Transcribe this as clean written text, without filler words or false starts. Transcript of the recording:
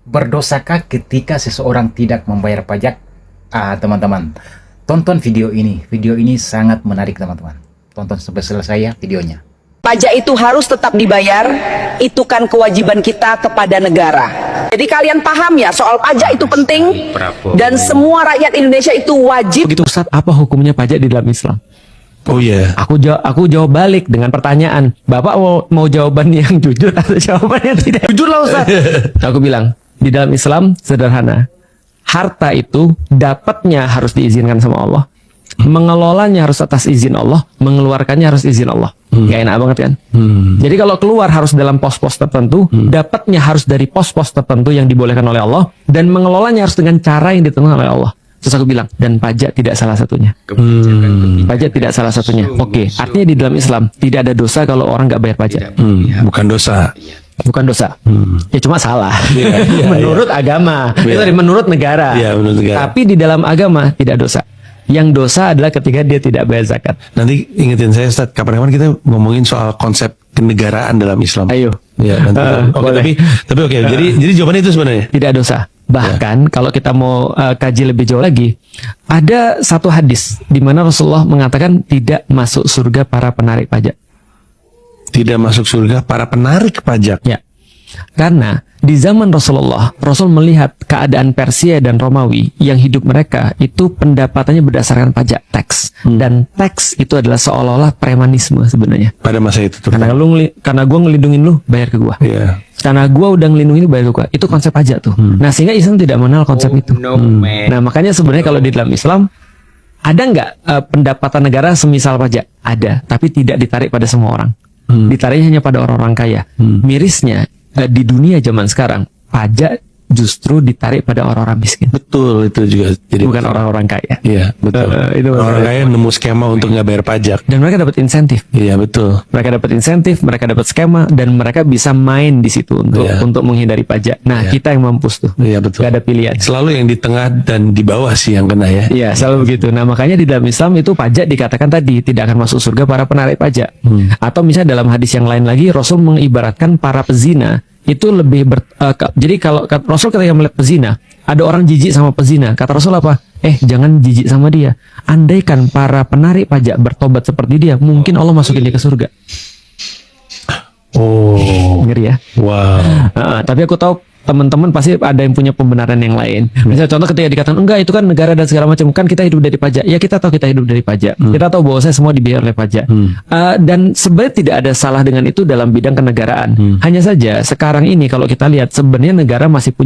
Berdosakah ketika seseorang tidak membayar pajak? Teman-teman, tonton video ini. Video ini sangat menarik, teman-teman. Tonton sampai selesai ya videonya. Pajak itu harus tetap dibayar, itu kan kewajiban kita kepada negara. Jadi kalian paham ya, soal pajak itu penting dan semua rakyat Indonesia itu wajib. Begitu Ustaz, apa hukumnya pajak di dalam Islam? Oh iya. Aku jawab balik dengan pertanyaan. Bapak mau jawaban yang jujur atau jawaban yang tidak jujur lah Ustaz? Aku bilang, di dalam Islam sederhana. Harta itu dapatnya harus diizinkan sama Allah. Mengelolanya harus atas izin Allah, mengeluarkannya harus izin Allah. Gak enak banget kan? Jadi kalau keluar harus dalam pos-pos tertentu, dapatnya harus dari pos-pos tertentu yang dibolehkan oleh Allah, dan mengelolanya harus dengan cara yang ditentukan oleh Allah. Terus aku bilang, dan pajak tidak salah satunya. Pajak tidak salah satunya. Oke, artinya di dalam Islam tidak ada dosa kalau orang nggak bayar pajak. Bukan dosa. Bukan dosa. Ya cuma salah. Menurut agama. Itu dari menurut negara. Menurut negara. Tapi di dalam agama tidak dosa. Yang dosa adalah ketika dia tidak bayar zakat. Nanti ingetin saya Ustaz, kapan-kapan kita ngomongin soal konsep kenegaraan dalam Islam. Ayo. Ya, nanti. Boleh. Tapi oke. Jadi jawabannya itu sebenarnya Tidak dosa. Bahkan kalau kita mau kaji lebih jauh lagi, ada satu hadis di mana Rasulullah mengatakan tidak masuk surga para penarik pajak. tidak masuk surga para penarik pajak. Ya. Karena di zaman Rasulullah, Rasul melihat keadaan Persia dan Romawi yang hidup mereka itu pendapatannya berdasarkan pajak teks. Dan teks itu adalah seolah-olah premanisme sebenarnya. Pada masa itu tuh. Karena gue ngelindungin lu, bayar ke gue. Iya. Karena gue udah ngelindungin lu, bayar ke gue. Itu konsep pajak tuh. Nah sehingga Islam tidak mengenal konsep itu. Nah makanya sebenarnya kalau di dalam Islam ada nggak pendapatan negara semisal pajak? Ada, tapi tidak ditarik pada semua orang. Ditariknya hanya pada orang-orang kaya. Mirisnya di dunia zaman sekarang pajak justru ditarik pada orang-orang miskin. Betul, itu juga. Jadi Bukan orang-orang kaya. Iya, betul. Itu orang kaya nemu skema untuk nggak bayar pajak. Dan mereka dapat insentif. Iya, betul. Mereka dapat insentif, mereka dapat skema, dan mereka bisa main di situ untuk menghindari pajak. Nah, kita yang mampus tuh. Iya, betul. Gak ada pilihan. Selalu yang di tengah dan di bawah sih yang kena ya. Iya, selalu begitu. Nah, makanya di dalam Islam itu pajak dikatakan tadi tidak akan masuk surga para penarik pajak. Atau misalnya dalam hadis yang lain lagi, Rasul mengibaratkan para pezina itu lebih jadi kalau Rasul ketika melihat pezina, ada orang jijik sama pezina, kata Rasul apa? Jangan jijik sama dia. Andaikan para penarik pajak bertobat seperti dia, mungkin Allah masukin dia ke surga. Oh, Ngeri ya. wow. Tapi aku tahu teman-teman pasti ada yang punya pembenaran yang lain. Misalnya contoh ketika dikatakan enggak itu kan negara dan segala macam, kan kita hidup dari pajak. Ya kita tahu kita hidup dari pajak. Kita tahu bahwa saya semua dibayar oleh pajak. Dan sebenarnya tidak ada salah dengan itu dalam bidang kenegaraan. Hanya saja sekarang ini kalau kita lihat sebenarnya negara masih punya